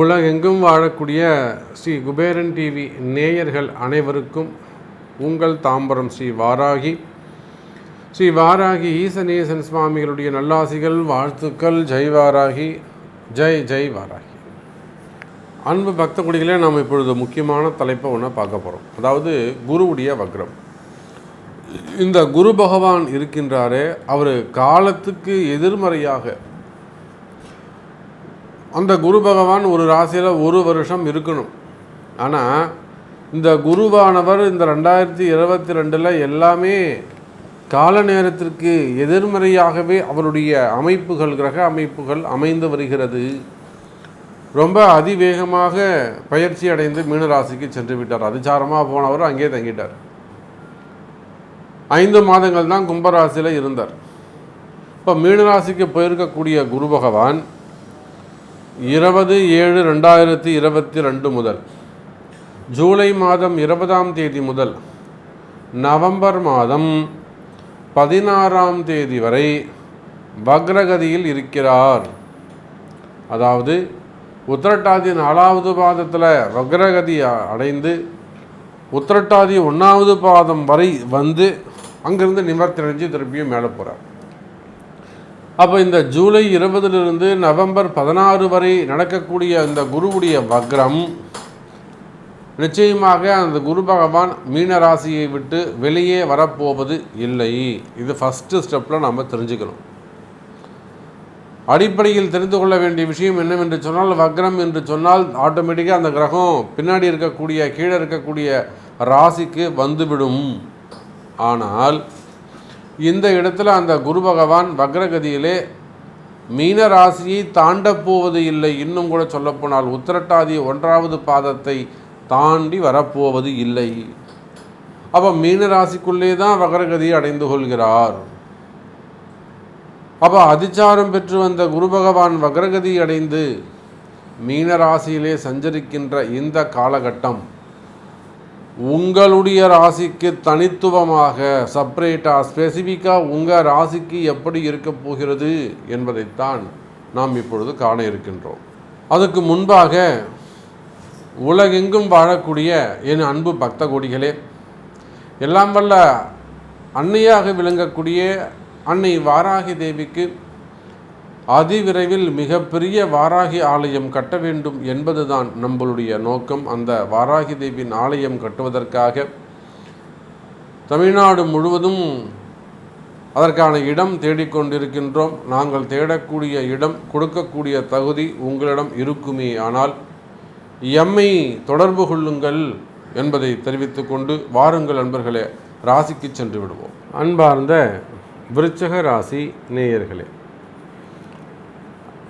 உலகெங்கும் வாழக்கூடிய ஸ்ரீ குபேரன் டிவி நேயர்கள் அனைவருக்கும் உங்கள் தாம்பரம் ஸ்ரீ வாராகி ஈசனேசன் சுவாமிகளுடைய நல்லாசிகள், வாழ்த்துக்கள். ஜெய் வாராகி, ஜெய் வாராகி. அன்பு பக்த குடிகளே, நாம் இப்பொழுது முக்கியமான தலைப்பை ஒன்று பார்க்க போகிறோம். அதாவது குருவுடைய வக்ரம். இந்த குரு பகவான் இருக்கின்றாரே, அவர் காலத்துக்கு எதிர்மறையாக அந்த குரு பகவான் ஒரு ராசியில் ஒரு வருஷம் இருக்கணும். ஆனால் இந்த குருவானவர் இந்த 2022 எல்லாமே கால நேரத்திற்கு எதிர்மறையாகவே அவருடைய அமைப்புகள், கிரக அமைப்புகள் அமைந்து வருகிறது. ரொம்ப அதிவேகமாக பயிற்சி அடைந்து மீனராசிக்கு சென்று விட்டார். அதிசாரமாக போனவர் அங்கே தங்கிட்டார். 5 மாதங்கள் தான் கும்பராசியில் இருந்தார். இப்போ மீனராசிக்கு போயிருக்கக்கூடிய குரு பகவான் 20/7/2022 முதல் ஜூலை மாதம் 20ஆம் தேதி முதல் நவம்பர் மாதம் 16ஆம் தேதி வரை வக்ரகதியில் இருக்கிறார். அதாவது உத்திரட்டாதி 4வது பாதத்தில் வக்ரகதி அடைந்து உத்திரட்டாதி 1வது பாதம் வரை வந்து அங்கிருந்து நிவர்த்தி அடைஞ்சு திருப்பியும் மேலே போகிறார். அப்போ இந்த ஜூலை 20 நவம்பர் 16 வரை நடக்கக்கூடிய இந்த குருவுடைய வக்ரம் நிச்சயமாக அந்த குரு பகவான் மீன ராசியை விட்டு வெளியே வரப்போவது இல்லை. இது ஃபஸ்ட்டு ஸ்டெப்பில் நம்ம தெரிஞ்சுக்கணும். அடிப்படையில் தெரிந்து கொள்ள வேண்டிய விஷயம் என்னவென்று சொன்னால், வக்ரம் என்று சொன்னால் ஆட்டோமேட்டிக்காக அந்த கிரகம் பின்னாடி இருக்கக்கூடிய கீழே இருக்கக்கூடிய ராசிக்கு வந்துவிடும். ஆனால் இந்த இடத்துல அந்த குரு பகவான் வக்ரகதியிலே மீன ராசியை தாண்டப் போவது இல்லை. இன்னும் கூட சொல்லப்போனால் உத்திரட்டாதி 1வது பாதத்தை தாண்டி வரப்போவது இல்லை. அப்போ மீன ராசிக்குள்ளே தான் வக்ரகதியை அடைந்து கொள்கிறார். அப்போ அதிச்சாரம் பெற்று வந்த குரு பகவான் வக்ரகதி அடைந்து மீன ராசியிலே சஞ்சரிக்கின்ற இந்த காலகட்டம் உங்களுடைய ராசிக்கு தனித்துவமாக செப்பரேட்டாக ஸ்பெசிஃபிக்காக உங்கள் ராசிக்கு எப்படி இருக்க போகிறது என்பதைத்தான் நாம் இப்பொழுது காண இருக்கின்றோம். அதுக்கு முன்பாக உலகெங்கும் வாழக்கூடிய என் அன்பு பக்த கோடிகளே, எல்லாம் வல்ல அன்னையாக விளங்கக்கூடிய அன்னை வாராகி தேவிக்கு அதிவிரைவில் மிகப்பெரிய வாராகி ஆலயம் கட்ட வேண்டும் என்பதுதான் நம்மளுடைய நோக்கம். அந்த வாராகி தேவியின் ஆலயம் கட்டுவதற்காக தமிழ்நாடு முழுவதும் அதற்கான இடம் தேடிக்கொண்டிருக்கின்றோம். நாங்கள் தேடக்கூடிய இடம், கொடுக்கக்கூடிய தகுதி உங்களிடம் இருக்குமே ஆனால் எம்மை தொடர்பு கொள்ளுங்கள் என்பதை தெரிவித்து கொண்டு வாருங்கள் அன்பர்களே, ராசிக்கு சென்று விடுவோம். அன்பார்ந்த விருச்சிக ராசி நேயர்களே,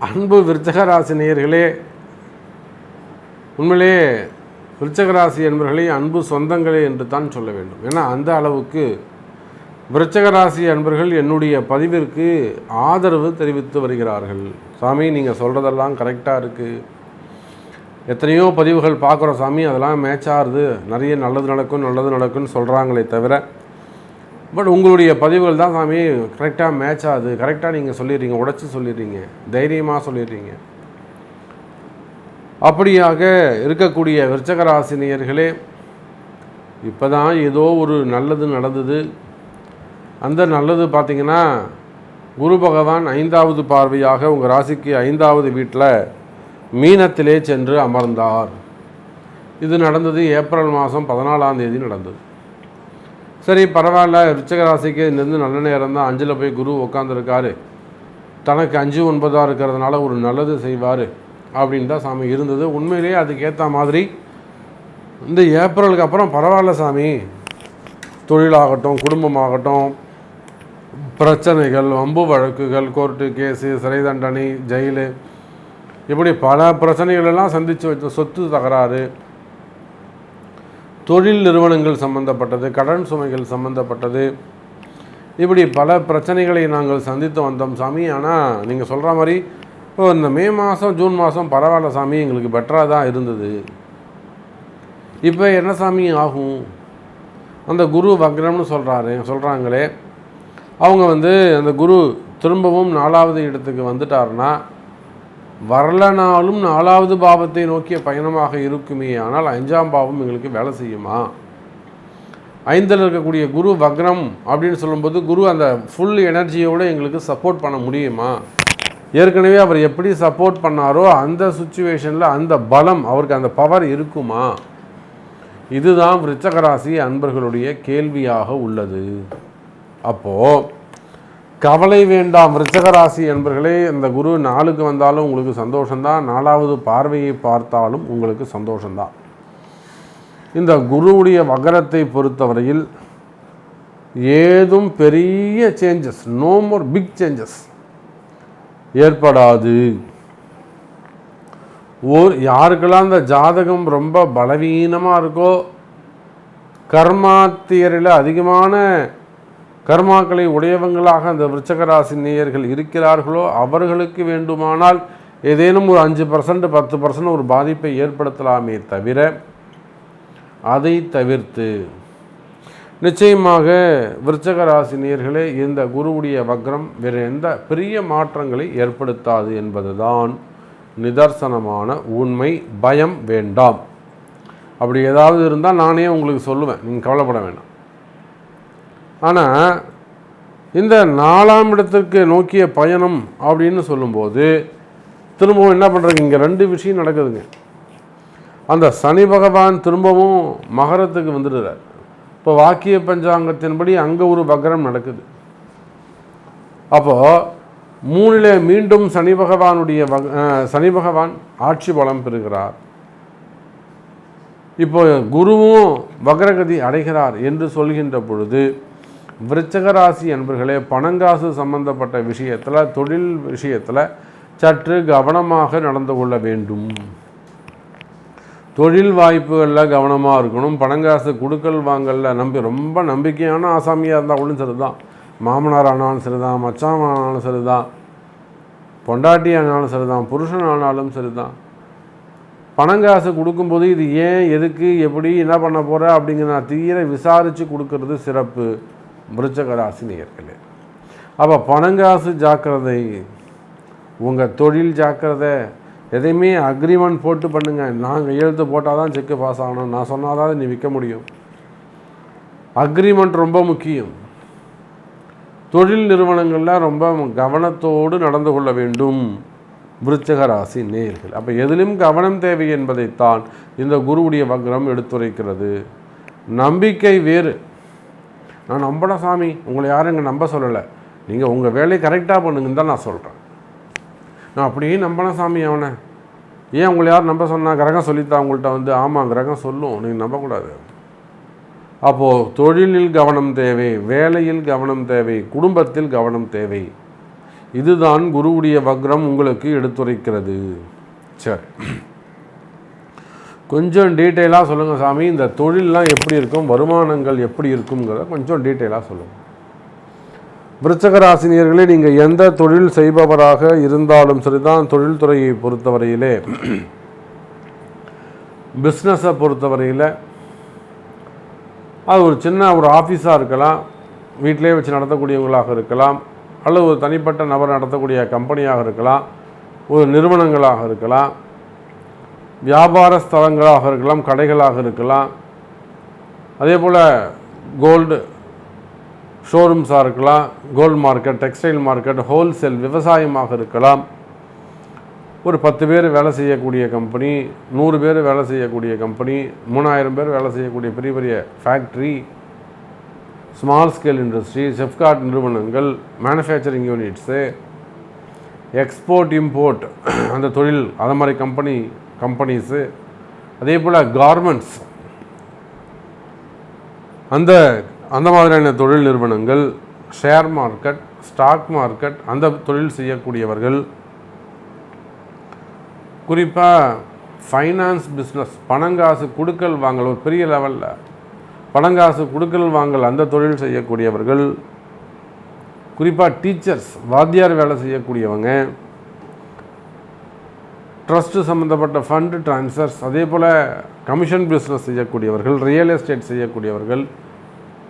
அன்பு விருச்சிக ராசி நேயர்களே, உண்மையிலே விருச்சிக ராசி என்பவர்களே அன்பு சொந்தங்களே என்று தான் சொல்ல வேண்டும். ஏன்னா அந்த அளவுக்கு விருச்சிக ராசி அன்பர்கள் என்னுடைய பதிவிற்கு ஆதரவு தெரிவித்து வருகிறார்கள். சாமி, நீங்கள் சொல்கிறதெல்லாம் கரெக்டாக இருக்குது, எத்தனையோ பதிவுகள் பார்க்குறோம் சாமி, அதெல்லாம் மேட்சாகுது, நிறைய நல்லது நடக்கும்னு சொல்கிறாங்களே தவிர, பட் உங்களுடைய பதிவுகள் தான் சாமி கரெக்டாக மேட்ச் ஆகுது, கரெக்டாக நீங்கள் சொல்லிடுறீங்க, உடைச்சி சொல்லிடுறீங்க, தைரியமாக சொல்லிடுறீங்க. அப்படியாக இருக்கக்கூடிய விருச்சிக ராசினியர்களே, இப்போ தான் ஏதோ ஒரு நல்லது நடந்தது. அந்த நல்லது பார்த்திங்கன்னா, குரு பகவான் 5வது பார்வையாக உங்கள் ராசிக்கு 5வது வீட்டில் மீனத்திலே சென்று அமர்ந்தார். இது நடந்தது ஏப்ரல் மாதம் 14ஆம் தேதி நடந்தது. சரி, பரவாயில்ல, விருச்சிக ராசிக்கு இருந்து நல்ல நேரம் தான், 5ல் போய் குரு உட்காந்துருக்காரு, தனக்கு 5, 9ஆக இருக்கிறதுனால ஒரு நல்லது செய்வார் அப்படின்னு தான் சாமி இருந்தது. உண்மையிலேயே அதுக்கேற்ற மாதிரி இந்த ஏப்ரலுக்கு அப்புறம் பரவாயில்ல சாமி, தொழிலாகட்டும் குடும்பமாகட்டும் பிரச்சனைகள், வம்பு வழக்குகள், கோர்ட்டு கேஸு, சிறை தண்டனை, ஜெயிலு, இப்படி பல பிரச்சனைகளெல்லாம் சந்தித்து வச்ச, சொத்து தகராறு, தொழில் நிறுவனங்கள் சம்பந்தப்பட்டது, கடன் சுமைகள் சம்பந்தப்பட்டது, இப்படி பல பிரச்சனைகளை நாங்கள் சந்தித்து வந்தோம் சாமி. ஆனால் நீங்கள் சொல்கிற மாதிரி இப்போ இந்த மே மாதம் ஜூன் மாதம் பரவாயில்ல சாமி, எங்களுக்கு பெட்டராக தான் இருந்தது. இப்போ என்ன சாமி ஆகும்? அந்த குரு வக்ரம்னு சொல்கிறாங்களே, அவங்க அந்த குரு திரும்பவும் 4வது இடத்துக்கு வந்துட்டாருன்னா வரலனாலும் 4வது பாவத்தை நோக்கிய பயணமாக இருக்குமே. ஆனால் 5ஆம் பாவம் எங்களுக்கு வேலை செய்யுமா? 5ல் இருக்கக்கூடிய குரு வக்ரம் அப்படின்னு சொல்லும்போது குரு அந்த ஃபுல் எனர்ஜியோடு எங்களுக்கு சப்போர்ட் பண்ண முடியுமா? ஏற்கனவே அவர் எப்படி சப்போர்ட் பண்ணாரோ அந்த சுச்சுவேஷனில் அந்த பலம் அவருக்கு அந்த பவர் இருக்குமா? இதுதான் விருச்சிக ராசி அன்பர்களுடைய கேள்வியாக உள்ளது. அப்போது கவலை வேண்டாம் விருச்சிக ராசி அன்பர்களே. இந்த குரு 4க்கு வந்தாலும் உங்களுக்கு சந்தோஷம்தான், 4வது பார்வையை பார்த்தாலும் உங்களுக்கு சந்தோஷம்தான். இந்த குருவுடைய வக்ரத்தை பொறுத்தவரையில் ஏதும் பெரிய changes, no more big changes ஏற்படாது. யாருக்கெல்லாம் அந்த ஜாதகம் ரொம்ப பலவீனமாக இருக்கோ, கர்மா தியரியில் அதிகமான கர்மாக்களை உடையவங்களாக அந்த விருச்சிக ராசி நேயர்கள் இருக்கிறார்களோ அவர்களுக்கு வேண்டுமானால் ஏதேனும் ஒரு 5% 10% ஒரு பாதிப்பை ஏற்படுத்தலாமே தவிர அதை தவிர்த்து நிச்சயமாக விருச்சிக ராசி நேயர்களே இந்த குருவுடைய வக்ரம் வேறு எந்த பெரிய மாற்றங்களை ஏற்படுத்தாது என்பதுதான் நிதர்சனமான உண்மை. பயம் வேண்டாம். அப்படி ஏதாவது இருந்தால் நானே உங்களுக்கு சொல்லுவேன், நீங்கள் கவலைப்பட வேண்டாம். ஆனால் இந்த 4ஆம் இடத்திற்கு நோக்கிய பயணம் அப்படின்னு சொல்லும்போது திரும்பவும் என்ன பண்ணுறாங்க, இங்கே 2 விஷயம் நடக்குதுங்க. அந்த சனி பகவான் திரும்பவும் மகரத்துக்கு வந்துடுறார். இப்போ வாக்கிய பஞ்சாங்கத்தின்படி அங்கே ஒரு வக்ரம் நடக்குது. அப்போது 3ல் மீண்டும் சனி பகவான் ஆட்சி பலம் பெறுகிறார். இப்போ குருவும் வக்ரகதி அடைகிறார் என்று சொல்கின்ற பொழுது விருச்சிக ராசி அன்பர்களே பணங்காசு சம்பந்தப்பட்ட விஷயத்தில், தொழில் விஷயத்தில் சற்று கவனமாக நடந்து கொள்ள வேண்டும். தொழில் வாய்ப்புகளில் கவனமாக இருக்கணும். பணங்காசு கொடுக்கல் வாங்கலில் ரொம்ப நம்பிக்கையான ஆசாமியாக இருந்தால் கூட சரிதான், மாமனார் ஆனாலும் சரிதான், மச்சான் ஆனாலும் சரிதான், பொண்டாட்டி ஆனாலும் சரிதான், புருஷன் ஆனாலும் சரிதான், பணங்காசு கொடுக்கும்போது இது ஏன், எதுக்கு, எப்படி, என்ன பண்ண போகிற அப்படிங்கிற நான் தீர விசாரித்து கொடுக்கறது சிறப்பு விருச்சிக ராசி நேயர்களே. அப்போ பணங்காசு ஜாக்கிரதை, உங்கள் தொழில் ஜாக்கிரதை. எதையுமே அக்ரிமெண்ட் போட்டு பண்ணுங்கள். நாங்கள் எழுத்து போட்டால் தான் செக்கு பாஸ் ஆகணும், நான் சொன்னால் தான் நீ விற்க முடியும். அக்ரிமெண்ட் ரொம்ப முக்கியம். தொழில் நிறுவனங்களில் ரொம்ப கவனத்தோடு நடந்து கொள்ள வேண்டும் விருச்சிக ராசி நேயர்கள். அப்போ எதிலும் கவனம் தேவை என்பதைத்தான் இந்த குருவுடைய வக்ரம் எடுத்துரைக்கிறது. நம்பிக்கை வேறு. நான் நம்பட சாமி, உங்களை யாரும் இங்கே நம்ப சொல்லலை, நீங்கள் உங்கள் வேலையை கரெக்டாக பண்ணுங்கன்னு தான் நான் சொல்கிறேன். நான் அப்படியே நம்பன சாமி அவனை ஏன் உங்களை யார் நம்ப சொன்னால், கிரகம் சொல்லித்தான் உங்கள்கிட்ட ஆமாம் கிரகம் சொல்லும், நீங்கள் நம்பக்கூடாது. அப்போது தொழிலில் கவனம் தேவை, வேலையில் கவனம் தேவை, குடும்பத்தில் கவனம் தேவை. இதுதான் குருவுடைய வக்ரம் உங்களுக்கு எடுத்துரைக்கிறது. சரி, கொஞ்சம் டீட்டெயிலாக சொல்லுங்கள் சாமி, இந்த தொழிலெலாம் எப்படி இருக்கும், வருமானங்கள் எப்படி இருக்குங்கிறத கொஞ்சம் டீட்டெயிலாக சொல்லுங்கள். விருச்சிக ராசினியர்களே, நீங்கள் எந்த தொழில் செய்பவராக இருந்தாலும் சரிதான், தொழில்துறையை பொறுத்தவரையிலே, பிஸ்னஸை பொறுத்தவரையில் அது ஒரு சின்ன ஒரு ஆஃபீஸாக இருக்கலாம், வீட்டிலே வச்சு நடத்தக்கூடியவங்களாக இருக்கலாம், அல்லது ஒரு தனிப்பட்ட நபர் நடத்தக்கூடிய கம்பெனியாக இருக்கலாம், ஒரு நிறுவனங்களாக இருக்கலாம், வியாபார ஸ்தலங்களாக இருக்கலாம், கடைகளாக இருக்கலாம், அதே போல் கோல்டு ஷோரூம்ஸாக இருக்கலாம், gold market, textile market, wholesale விவசாயமாக இருக்கலாம், ஒரு 10 பேர் வேலை செய்யக்கூடிய கம்பெனி, 100 பேர் வேலை செய்யக்கூடிய கம்பெனி, 3000 பேர் வேலை செய்யக்கூடிய பெரிய பெரிய ஃபேக்ட்ரி, ஸ்மால் ஸ்கேல் இண்டஸ்ட்ரி, செஃப்கார்ட் நிறுவனங்கள், மேனுஃபேக்சரிங் யூனிட்ஸு, எக்ஸ்போர்ட் இம்போர்ட் அந்த தொழில், அது மாதிரி கம்பெனிஸு, அதே போல் கார்மெண்ட்ஸ், அந்த மாதிரியான தொழில் நிறுவனங்கள், ஷேர் மார்க்கெட், ஸ்டாக் மார்க்கெட், அந்த தொழில் செய்யக்கூடியவர்கள், குறிப்பாக ஃபைனான்ஸ் பிஸ்னஸ், பணங்காசு கொடுக்கல் வாங்கல், ஒரு பெரிய லெவலில் பணங்காசு கொடுக்கல் வாங்கல் அந்த தொழில் செய்யக்கூடியவர்கள், குறிப்பாக டீச்சர்ஸ், வாத்தியார் வேலை செய்யக்கூடியவங்க, ட்ரஸ்ட்டு சம்மந்தப்பட்ட ஃபண்டு ட்ரான்ஸ்ஃபர்ஸ், அதே போல் கமிஷன் பிஸ்னஸ் செய்யக்கூடியவர்கள், ரியல் எஸ்டேட் செய்யக்கூடியவர்கள்,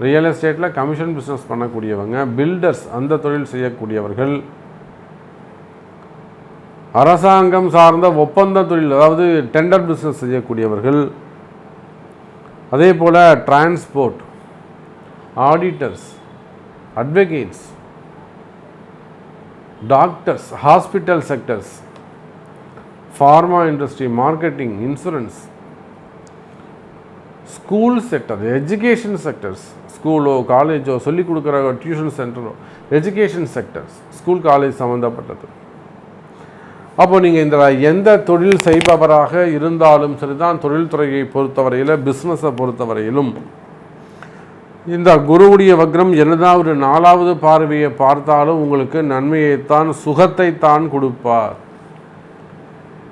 ரியல் எஸ்டேட்டில் கமிஷன் பிஸ்னஸ் பண்ணக்கூடியவங்க, பில்டர்ஸ் அந்த தொழில் செய்யக்கூடியவர்கள், அரசாங்கம் சார்ந்த ஒப்பந்த தொழில் அதாவது டெண்டர் பிஸ்னஸ் செய்யக்கூடியவர்கள், அதே போல் transport, auditors, advocates, doctors, hospital sectors, pharma industry, marketing, insurance, school sector, education sectors, ஸ்கூலோ காலேஜோ சொல்லிக் கொடுக்குற டியூஷன் சென்டரோ, எஜுகேஷன் செக்டர்ஸ், ஸ்கூல் காலேஜ் சம்மந்தப்பட்டது. அப்போ நீங்கள் இந்த எந்த தொழில் செய்பவராக இருந்தாலும் சரிதான், தொழில்துறையை பொறுத்தவரையில், பிஸ்னஸை பொறுத்தவரையிலும் இந்த குருவுடைய வக்ரம் என்னதான் ஒரு 4வது பார்வையை பார்த்தாலும் உங்களுக்கு நன்மையைத்தான், சுகத்தைத்தான் கொடுப்பார்.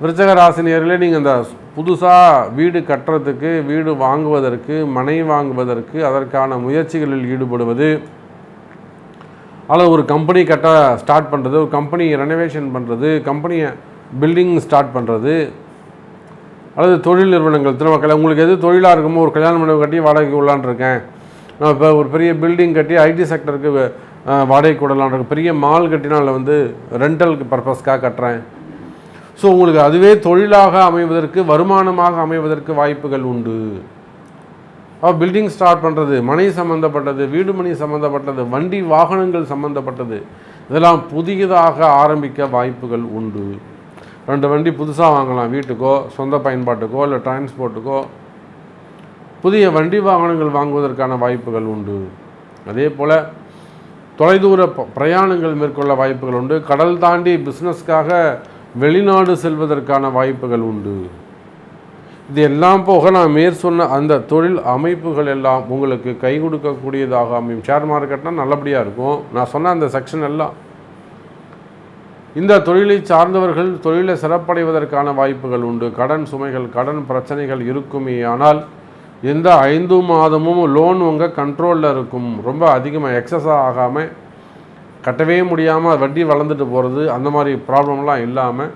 விருச்சிக ராசினியர்களே, நீங்கள் இந்த புதுசாக வீடு கட்டுறதுக்கு, வீடு வாங்குவதற்கு, மனை வாங்குவதற்கு அதற்கான முயற்சிகளில் ஈடுபடுவது, அல்லது ஒரு கம்பெனி கட்ட ஸ்டார்ட் பண்ணுறது, ஒரு கம்பெனி ரெனோவேஷன் பண்ணுறது, கம்பெனியை பில்டிங் ஸ்டார்ட் பண்ணுறது, அல்லது தொழில் நிறுவனங்கள் திருமக்கள் உங்களுக்கு எது தொழிலாக இருக்குமோ, ஒரு கல்யாண மண்டபம் கட்டி வாடகைக்கு விடலான்னு இருக்கேன், நான் இப்போ ஒரு பெரிய பில்டிங் கட்டி ஐடி செக்டருக்கு வாடகைக்கு விடலான் இருக்கேன், பெரிய மால் கட்டினால் ரெண்டலுக்கு பர்பஸ்க்காக கட்டுறேன். ஸோ உங்களுக்கு அதுவே தொழிலாக அமைவதற்கு, வருமானமாக அமைவதற்கு வாய்ப்புகள் உண்டு. பில்டிங் ஸ்டார்ட் பண்ணுறது, மனை சம்மந்தப்பட்டது, வீடு மனை சம்மந்தப்பட்டது, வண்டி வாகனங்கள் சம்மந்தப்பட்டது, இதெல்லாம் புதியதாக ஆரம்பிக்க வாய்ப்புகள் உண்டு. 2 வண்டி புதுசாக வாங்கலாம், வீட்டுக்கோ சொந்த பயன்பாட்டுக்கோ இல்லை டிரான்ஸ்போர்ட்டுக்கோ புதிய வண்டி வாகனங்கள் வாங்குவதற்கான வாய்ப்புகள் உண்டு. அதே போல் தொலைதூர பிரயாணங்கள் மேற்கொள்ள வாய்ப்புகள் உண்டு. கடல் தாண்டி பிஸ்னஸ்க்காக வெளிநாடு செல்வதற்கான வாய்ப்புகள் உண்டு. இது எல்லாம் போக நான் சொன்ன அந்த தொழில் அமைப்புகள் எல்லாம் உங்களுக்கு கை கொடுக்கக்கூடியதாக அமையும். ஷேர் மார்க்கெட்னா நல்லபடியாக இருக்கும். நான் சொன்ன அந்த செக்ஷன் எல்லாம் இந்த தொழிலை சார்ந்தவர்கள் தொழிலை சிறப்படைவதற்கான வாய்ப்புகள் உண்டு. கடன் சுமைகள், கடன் பிரச்சனைகள் இருக்குமே ஆனால் இந்த 5 மாதமும் லோன் உங்கள் கண்ட்ரோலில் இருக்கும். ரொம்ப அதிகமாக எக்ஸஸாக ஆகாமல், கட்டவே முடியாமல் வட்டி வளர்ந்துட்டு போகிறது, அந்த மாதிரி ப்ராப்ளம்லாம் இல்லாமல்,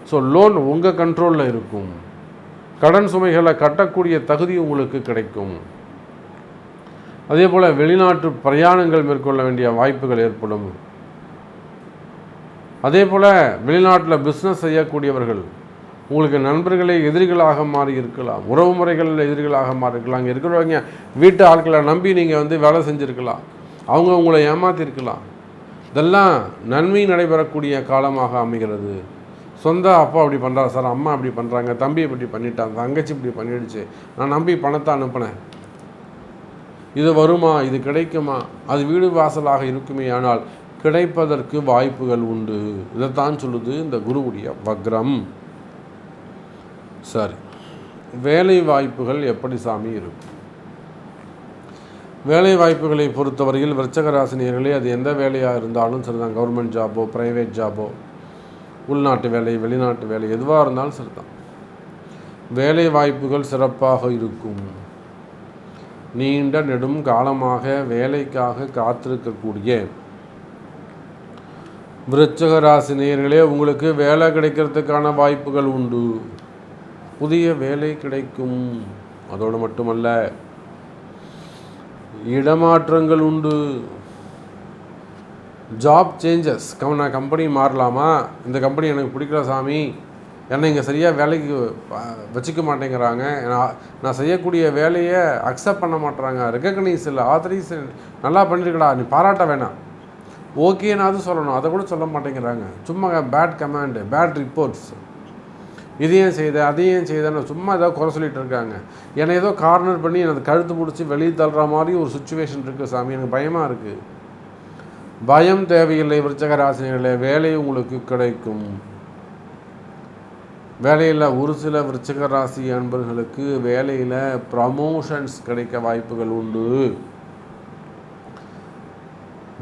ஸோ லோன் உங்கள் கண்ட்ரோலில் இருக்கும். கடன் சுமைகளை கட்டக்கூடிய தகுதி உங்களுக்கு கிடைக்கும். அதே போல் வெளிநாட்டு பிரயாணங்கள் மேற்கொள்ள வேண்டிய வாய்ப்புகள் ஏற்படும். அதே போல் வெளிநாட்டில் பிஸ்னஸ் செய்யக்கூடியவர்கள் உங்களுக்கு நண்பர்களே எதிரிகளாக மாறி இருக்கலாம், உறவு முறைகளில் எதிரிகளாக மாறி இருக்கலாம். இங்கே இருக்கிறவங்க வீட்டு ஆட்களை நம்பி நீங்கள் வேலை செஞ்சுருக்கலாம், அவங்க உங்களை ஏமாற்றிருக்கலாம். இதெல்லாம் நன்மை நடைபெறக்கூடிய காலமாக அமைகிறது. சொந்த அப்பா அப்படி பண்ணுறாரு சார், அம்மா அப்படி பண்ணுறாங்க, தம்பி இப்படி பண்ணிட்டாங்க, தங்கச்சி இப்படி பண்ணிடுச்சு, நான் நம்பி பணத்தை அனுப்பினேன், இது வருமா, இது கிடைக்குமா, அது வீடு வாசலாக இருக்குமே ஆனால் கிடைப்பதற்கு வாய்ப்புகள் உண்டு. இதைத்தான் சொல்லுது இந்த குருவுடைய வக்ரம். சரி, வேலை வாய்ப்புகள் எப்படி சாமி இருக்கும்? வேலை வாய்ப்புகளை பொறுத்தவரையில் விருச்சிக ராசினியர்களே, அது எந்த வேலையாக இருந்தாலும் சரிதான், கவர்மெண்ட் ஜாபோ, ப்ரைவேட் ஜாபோ, உள்நாட்டு வேலை, வெளிநாட்டு வேலை, எதுவாக இருந்தாலும் சரிதான், வேலை வாய்ப்புகள் சிறப்பாக இருக்கும். நீண்ட நெடும் காலமாக வேலைக்காக காத்திருக்கக்கூடிய விருச்சிக ராசினியர்களே, உங்களுக்கு வேலை கிடைக்கிறதுக்கான வாய்ப்புகள் உண்டு. புதிய வேலை கிடைக்கும். அதோடு மட்டுமல்ல, இடமாற்றங்கள் உண்டு. Job changes. நான் கம்பெனி மாறலாமா, இந்த கம்பெனி எனக்கு பிடிக்கல சாமி, என்னை இங்கே சரியாக வேலைக்கு வச்சுக்க மாட்டேங்கிறாங்க, நான் செய்யக்கூடிய வேலையை அக்செப்ட் பண்ண மாட்டேறாங்க, ரெக்கக்னைஸ் இல்லை, ஆத்தரைஸ் நல்லா பண்ணியிருக்கடா, நீ பாராட்ட வேணாம், ஓகேனாவது சொல்லணும், அதை கூட சொல்ல மாட்டேங்கிறாங்க. சும்மா பேட் கமாண்டு, பேட் ரிப்போர்ட்ஸ், இதையும் செய்த அதையும் செய்தேன்னு சும்மா ஏதோ குறை சொல்லிகிட்டு இருக்காங்க. என்னை ஏதோ கார்னர் பண்ணி எனக்கு கழுத்து பிடிச்சி வெளியே தள்ளுற மாதிரி ஒரு சுச்சுவேஷன் இருக்குது சாமி, எனக்கு பயமாக இருக்குது. பயம் தேவையில்லை விருச்சிக ராசினியர்களே, வேலை உங்களுக்கு கிடைக்கும். வேலையில் ஒரு சில விருச்சிக ராசி அன்பர்களுக்கு வேலையில் ப்ரமோஷன்ஸ் கிடைக்க வாய்ப்புகள் உண்டு.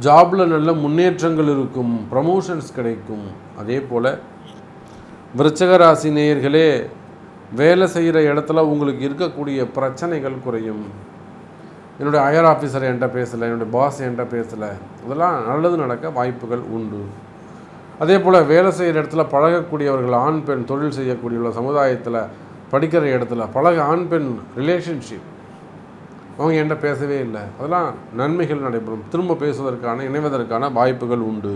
ஜாபில் நல்ல முன்னேற்றங்கள் இருக்கும், ப்ரமோஷன்ஸ் கிடைக்கும். அதே போல் விருச்சிக ராசி நேயர்களே, வேலை செய்கிற இடத்துல உங்களுக்கு இருக்கக்கூடிய பிரச்சனைகள் குறையும். என்னுடைய ஹையர் ஆஃபீஸர் என்கிட்ட பேசலை, என்னுடைய பாஸ் என்கிட்ட பேசலை, இதெல்லாம் நல்லது நடக்க வாய்ப்புகள் உண்டு. அதே போல் வேலை செய்கிற இடத்துல பழகக்கூடியவர்கள், ஆண் பெண் தொழில் செய்யக்கூடியவர்கள், சமுதாயத்தில் படிக்கிற இடத்துல ஆண் பெண் ரிலேஷன்ஷிப் அவங்க என்கிட்ட பேசவே இல்லை, அதெல்லாம் நன்மைகள் நடைபெறும். திரும்ப பேசுவதற்கான இணைவதற்கான வாய்ப்புகள் உண்டு.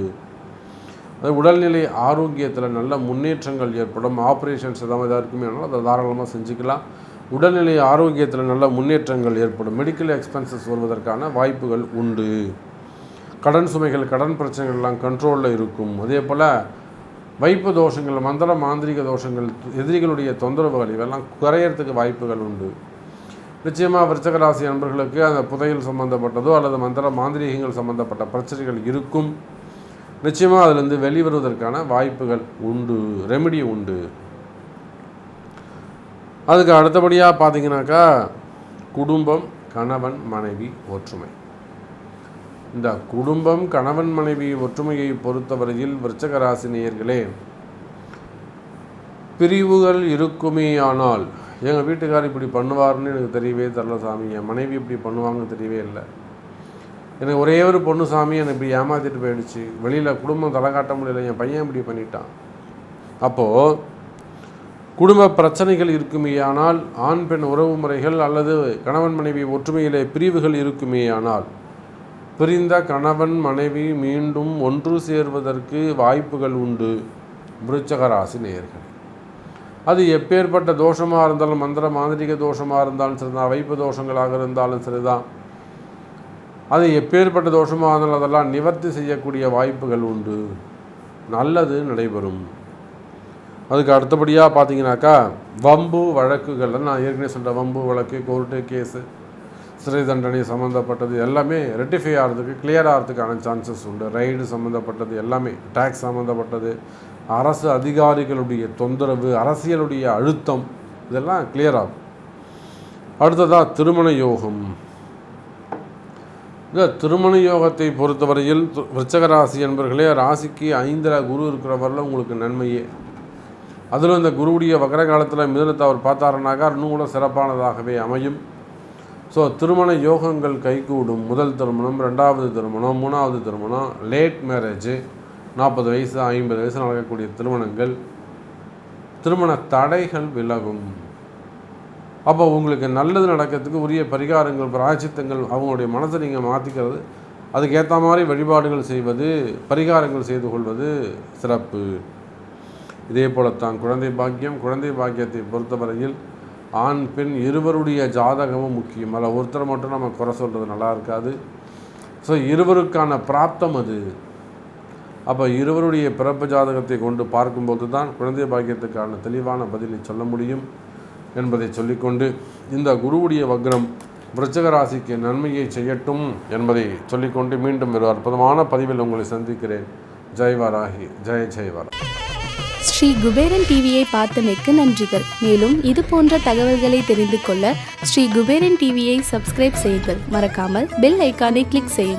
அது உடல்நிலை ஆரோக்கியத்தில் நல்ல முன்னேற்றங்கள் ஏற்படும். ஆப்ரேஷன்ஸ் எதாவது இருக்குமே ஆனால் அதை தாராளமாக செஞ்சுக்கலாம். உடல்நிலை ஆரோக்கியத்தில் நல்ல முன்னேற்றங்கள் ஏற்படும். மெடிக்கல் எக்ஸ்பென்சஸ் வருவதற்கான வாய்ப்புகள் உண்டு. கடன் சுமைகள், கடன் பிரச்சனைகள்லாம் கண்ட்ரோலில் இருக்கும். அதே போல் வைப்பு தோஷங்கள், மந்திர மாந்திரிக தோஷங்கள், எதிரிகளுடைய தொந்தரவுகள் இவெல்லாம் குறையறதுக்கு வாய்ப்புகள் உண்டு. நிச்சயமாக விருச்சிக ராசி நண்பர்களுக்கு அந்த புதையல் சம்பந்தப்பட்டதோ அல்லது மந்திர மாந்திரீகங்கள் சம்பந்தப்பட்ட பிரச்சனைகள் இருக்கும். நிச்சயமாக அதிலிருந்து வெளிவருவதற்கான வாய்ப்புகள் உண்டு, ரெமெடி உண்டு. அதுக்கு அடுத்தபடியாக பார்த்தீங்கன்னாக்கா குடும்பம், கணவன் மனைவி ஒற்றுமை. இந்த குடும்பம், கணவன் மனைவி ஒற்றுமையை பொறுத்தவரையில் விருச்சிக ராசி நேயர்களே, பிரிவுகள் இருக்குமே ஆனால், எங்கள் வீட்டுக்கார் இப்படி பண்ணுவார்னு எனக்கு தெரியவே தெரில சாமி, என் மனைவி இப்படி பண்ணுவாங்கன்னு தெரியவே இல்லை, எனக்கு ஒரே ஒரு பொண்ணு சாமி என்னை இப்படி ஏமாற்றிட்டு போயிடுச்சு, வெளியில் குடும்பம் தலை காட்ட முடியல, என் பையன் இப்படி பண்ணிட்டான். அப்போது குடும்ப பிரச்சனைகள் இருக்குமேயானால், ஆண் பெண் உறவு முறைகள் அல்லது கணவன் மனைவி ஒற்றுமையிலே பிரிவுகள் இருக்குமேயானால், பிரிந்த கணவன் மனைவி மீண்டும் ஒன்று சேர்வதற்கு வாய்ப்புகள் உண்டு விருச்சிக ராசி நேயர்கள். அது எப்பேற்பட்ட தோஷமாக இருந்தாலும், மந்திர மாந்திரிக தோஷமாக இருந்தாலும் சரிதான், வைப்பு தோஷங்களாக இருந்தாலும் சரிதான், அது எப்பேற்பட்ட தோஷமாக இருந்தாலும் அதெல்லாம் நிவர்த்தி செய்யக்கூடிய வாய்ப்புகள் உண்டு. நல்லது நடைபெறும். அதுக்கு அடுத்தபடியாக பார்த்தீங்கன்னாக்கா வம்பு வழக்குகள், நான் ஏற்கனவே சொல்கிற வம்பு வழக்கு, கோர்ட்டு கேஸு, சிறை தண்டனை சம்மந்தப்பட்டது எல்லாமே ரெட்டிஃபை ஆகிறதுக்கு, கிளியர் ஆகிறதுக்கான சான்சஸ் உண்டு. ரைடு சம்மந்தப்பட்டது எல்லாமே, டேக்ஸ் சம்மந்தப்பட்டது, அரசு அதிகாரிகளுடைய தொந்தரவு, அரசியலுடைய அழுத்தம், இதெல்லாம் கிளியர் ஆகும். அடுத்ததாக திருமண யோகம். இந்த திருமண யோகத்தை பொறுத்தவரையில் விருச்சிக ராசி என்பவர்களே, ராசிக்கு 5 குரு இருக்கிறவரில் உங்களுக்கு நன்மையே. அதில் இந்த குருவுடைய வக்ர காலத்தில் மிதுனத்தை அவர் பார்த்தாருனாக்கா இன்னும் கூட சிறப்பானதாகவே அமையும். ஸோ திருமண யோகங்கள் கைகூடும். முதல் திருமணம், 2வது திருமணம், 3வது திருமணம், லேட் மேரேஜு, 40 வயசு 50 வயசு நடக்கக்கூடிய திருமணங்கள், திருமண தடைகள் விலகும். அப்போ உங்களுக்கு நல்லது நடக்கிறதுக்கு உரிய பரிகாரங்கள், பிராயச்சித்தங்கள், அவங்களுடைய மனசை நீங்கள் மாற்றிக்கிறது, அதுக்கேற்ற மாதிரி வழிபாடுகள் செய்வது, பரிகாரங்கள் செய்து கொள்வது சிறப்பு. இதே போலத்தான் குழந்தை பாக்கியம். குழந்தை பாக்கியத்தை பொறுத்தவரையில் ஆண் பெண் இருவருடைய ஜாதகமும் முக்கியம். அதில் ஒருத்தர் மட்டும் நம்ம குறை சொல்கிறது நல்லா இருக்காது. ஸோ இருவருக்கான பிராப்தம் அது. அப்போ இருவருடைய பிறப்பு ஜாதகத்தை கொண்டு பார்க்கும்போது தான் குழந்தை பாக்கியத்துக்கான தெளிவான பதிலை சொல்ல முடியும் என்பதை சொல்லிக்கொண்டு, இந்த குருவுடைய வக்ரம் விருச்சிக ராசிக்கு நன்மையை செய்யட்டும் என்பதை சொல்லிக்கொண்டு மீண்டும் ஒரு அற்புதமான பதிவில் உங்களை சந்திக்கிறேன். ஜெய் வராகி, ஜெய் ஜெய் வராகி. ஸ்ரீ குபேரன் டிவியை பார்த்தமைக்கு நன்றிகள். மேலும் இது போன்ற தகவல்களை தெரிந்து கொள்ள ஸ்ரீ குபேரன் டிவியை சப்ஸ்கிரைப் செய்யுங்கள். மறக்காமல் பெல் ஐக்கானை கிளிக் செய்யுங்கள்.